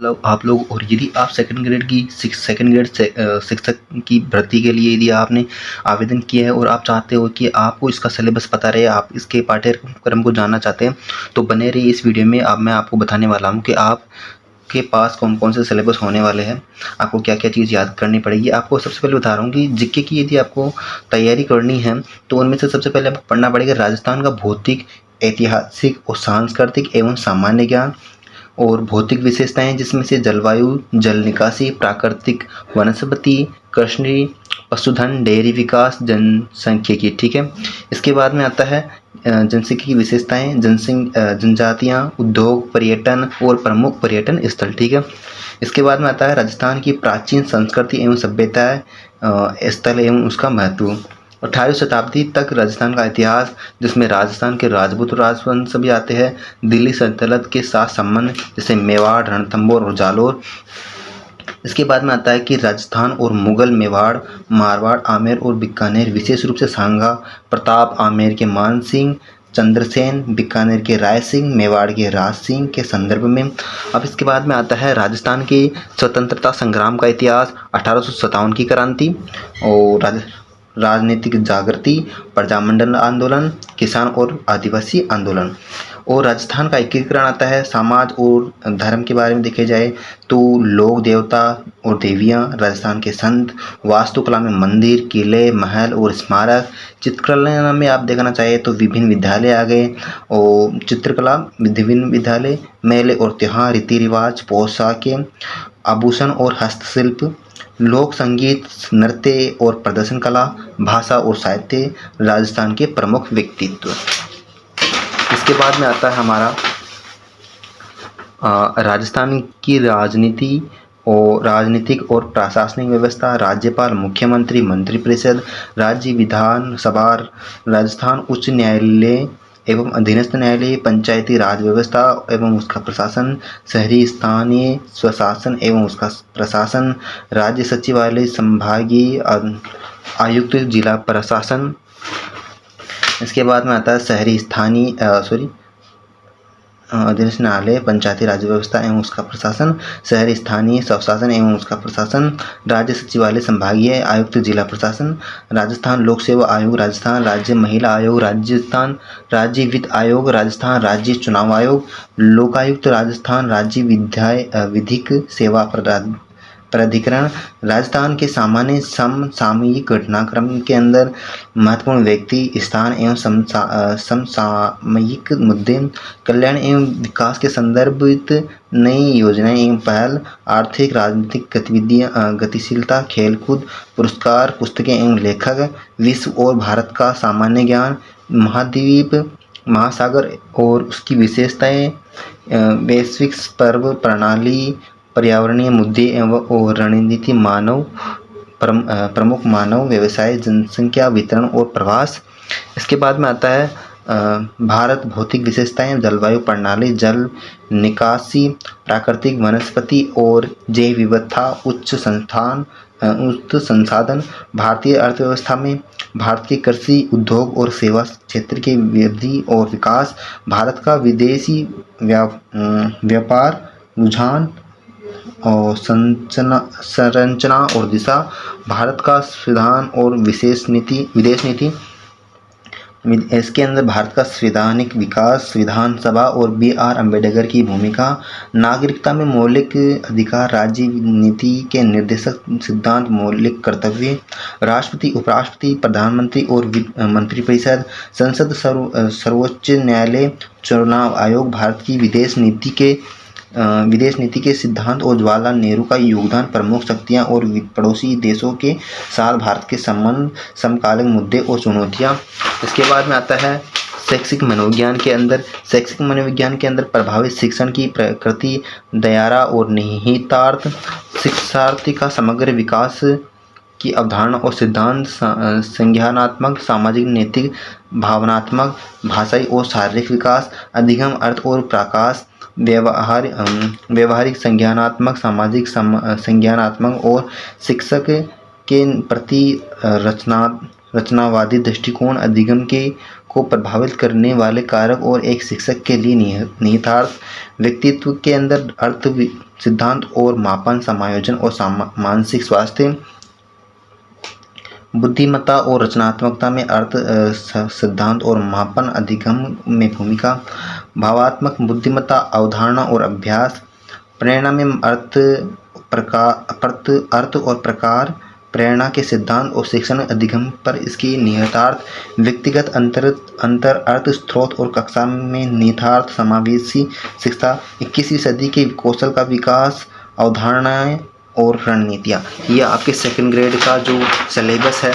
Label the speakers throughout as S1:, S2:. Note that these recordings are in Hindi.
S1: मतलब आप लोग, और यदि आप सेकंड ग्रेड की शिक्षक की भर्ती के लिए यदि आपने आवेदन किया है और आप चाहते हो कि आपको इसका सिलेबस पता रहे, आप इसके पाठ्यक्रम को जानना चाहते हैं, तो बने रहिए इस वीडियो में। अब मैं आपको बताने वाला हूँ कि आप के पास कौन कौन से सिलेबस होने वाले हैं, आपको क्या क्या चीज़ याद करनी पड़ेगी। आपको सबसे पहले बता रहा हूँ कि जीके की यदि आपको तैयारी करनी है तो उनमें से सबसे पहले आपको पढ़ना पड़ेगा राजस्थान का भौतिक, ऐतिहासिक और सांस्कृतिक एवं सामान्य ज्ञान और भौतिक विशेषताएं, जिसमें से जलवायु, जल निकासी, प्राकृतिक वनस्पति, कृषि, पशुधन, डेयरी विकास, जनसांख्यिकी। ठीक है। इसके बाद में आता है जनसांख्यिकी की विशेषताएं, जनजातियां, उद्योग, पर्यटन और प्रमुख पर्यटन स्थल। ठीक है। इसके बाद में आता है राजस्थान की प्राचीन संस्कृति एवं सभ्यताएं, स्थल एवं उसका महत्व। 18वीं शताब्दी तक राजस्थान का इतिहास, जिसमें राजस्थान के राजपूत राजवंश भी आते हैं, दिल्ली सल्तनत के साथ संबंध, जैसे मेवाड़, रणथंभौर और जालोर। इसके बाद में आता है कि राजस्थान और मुगल, मेवाड़, मारवाड़, आमेर और बीकानेर, विशेष रूप से सांगा प्रताप, आमेर के मान सिंह, चंद्रसेन, बीकानेर के राय सिंह, मेवाड़ के राज सिंह के संदर्भ में। अब इसके बाद में आता है राजस्थान के स्वतंत्रता संग्राम का इतिहास, 1857 की क्रांति और राजनीतिक जागृति, प्रजामंडल आंदोलन, किसान और आदिवासी आंदोलन। और राजस्थान का एकीकरण आता है। समाज और धर्म के बारे में देखे जाए तो लोक देवता और देवियां, राजस्थान के संत, वास्तुकला में मंदिर, किले, महल और स्मारक, चित्रकला में आप देखना चाहिए तो विभिन्न विद्यालय आ गए और चित्रकला, विभिन्न विद्यालय, मेले और त्योहार, रीति रिवाज, पोशाकें, आभूषण और हस्तशिल्प, लोक संगीत, नृत्य और प्रदर्शन कला, भाषा और साहित्य, राजस्थान के प्रमुख व्यक्तित्व। इसके बाद में आता है हमारा राजस्थान की राजनीति और राजनीतिक और प्रशासनिक व्यवस्था, राज्यपाल, मुख्यमंत्री, मंत्रिपरिषद, राज्य विधानसभा, राजस्थान उच्च न्यायालय एवं अधीनस्थ न्यायालय, पंचायती राज व्यवस्था एवं उसका प्रशासन, शहरी स्थानीय स्वशासन एवं उसका प्रशासन, राज्य सचिवालय, संभागीय आयुक्त, जिला प्रशासन। इसके बाद में आता है शहरी स्थानीय अधीनस्थ न्यायालय, पंचायती राज व्यवस्था एवं उसका प्रशासन, शहरी स्थानीय स्वशासन एवं उसका प्रशासन, राज्य सचिवालय, संभागीय आयुक्त, जिला प्रशासन, राजस्थान लोक सेवा आयोग, राजस्थान राज्य महिला आयोग, राजस्थान राज्य वित्त आयोग, राजस्थान राज्य चुनाव आयोग, लोकायुक्त, राजस्थान राज्य विधिक सेवा प्राधिकरण, राजस्थान के सामान्य समसामयिक घटनाक्रम के अंदर महत्वपूर्ण व्यक्ति, स्थान एवं समसामयिक मुद्दे, कल्याण एवं विकास के संदर्भित नई योजनाएं एवं पहल, आर्थिक राजनीतिक गतिविधियां, गतिशीलता, खेलकूद, पुरस्कार, पुस्तकें एवं लेखक, विश्व और भारत का सामान्य ज्ञान, महाद्वीप, महासागर और उसकी विशेषताएं, वैश्विक पर्व प्रणाली, पर्यावरणीय मुद्दे एवं और रणनीति, प्रमुख मानव व्यवसाय, जनसंख्या, वितरण और प्रवास। इसके बाद में आता है भारत भौतिक विशेषताएं, जलवायु प्रणाली, जल निकासी, प्राकृतिक वनस्पति और जैव विविधता, उच्च संसाधन, भारतीय अर्थव्यवस्था में भारत के कृषि, उद्योग और सेवा क्षेत्र की वृद्धि और विकास, भारत का विदेशी व्यापार, रुझान और संरचना और दिशा, भारत का संविधान और विदेश नीति। इसके अंदर भारत का संवैधानिक विकास, विधानसभा और B.R. अम्बेडकर की भूमिका, नागरिकता में मौलिक अधिकार, राज्य नीति के निर्देशक सिद्धांत, मौलिक कर्तव्य, राष्ट्रपति, उपराष्ट्रपति, प्रधानमंत्री और मंत्रिपरिषद, संसद, सर्वोच्च न्यायालय, चुनाव आयोग, भारत की विदेश नीति के सिद्धांत और जवाहरलाल नेहरू का योगदान, प्रमुख शक्तियां और पड़ोसी देशों के साथ भारत के संबंध, समकालीन मुद्दे और चुनौतियां। इसके बाद में आता है शैक्षिक मनोविज्ञान के अंदर प्रभावित शिक्षण की प्रकृति, दायरा और निहितार्थ, शिक्षार्थी का समग्र विकास की अवधारणा और सिद्धांत, संज्ञानात्मक, सामाजिक, नैतिक, भावनात्मक, भाषाई और शारीरिक विकास, अधिगम, अर्थ और प्रकाश, व्यवहारिक, संज्ञानात्मक, सामाजिक, संज्ञानात्मक और शिक्षक के प्रति रचनावादी दृष्टिकोण, अधिगम के को प्रभावित करने वाले कारक और एक शिक्षक के लिए निहितार्थ, व्यक्तित्व के अंदर अर्थ, सिद्धांत और मापन, समायोजन और मानसिक स्वास्थ्य, बुद्धिमत्ता और रचनात्मकता में अर्थ, सिद्धांत और मापन, अधिगम में भूमिका, भावात्मक बुद्धिमत्ता, अवधारणा और अभ्यास, प्रेरणा में अर्थ और प्रकार, प्रेरणा के सिद्धांत और शिक्षण अधिगम पर इसकी निहितार्थ, व्यक्तिगत अंतर अर्थ स्रोत और कक्षा में निहितार्थ, समावेशी शिक्षा, 21वीं सदी के कौशल का विकास, अवधारणाएं और रणनीतियाँ। ये आपके सेकंड ग्रेड का जो सिलेबस है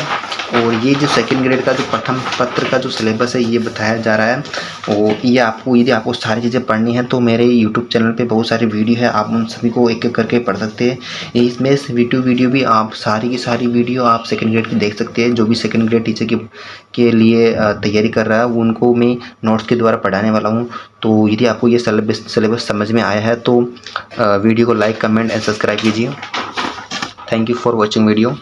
S1: और ये जो सेकंड ग्रेड का जो प्रथम पत्र का जो सिलेबस है ये बताया जा रहा है। और ये आपको यदि आपको सारी चीज़ें पढ़नी है तो मेरे यूट्यूब चैनल पे बहुत सारी वीडियो है, आप उन सभी को एक एक करके पढ़ सकते हैं। इसमें वीडियो भी आप सारी की सारी वीडियो आप सेकंड ग्रेड की देख सकते हैं। जो भी सेकंड ग्रेड टीचर के लिए तैयारी कर रहा है वो उनको मैं नोट्स के द्वारा पढ़ाने वाला हूँ। तो यदि आपको ये सिलेबस समझ में आया है तो वीडियो को लाइक, कमेंट एंड सब्सक्राइब कीजिए। Thank you for watching video.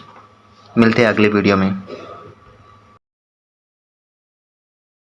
S1: मिलते हैं अगले वीडियो में।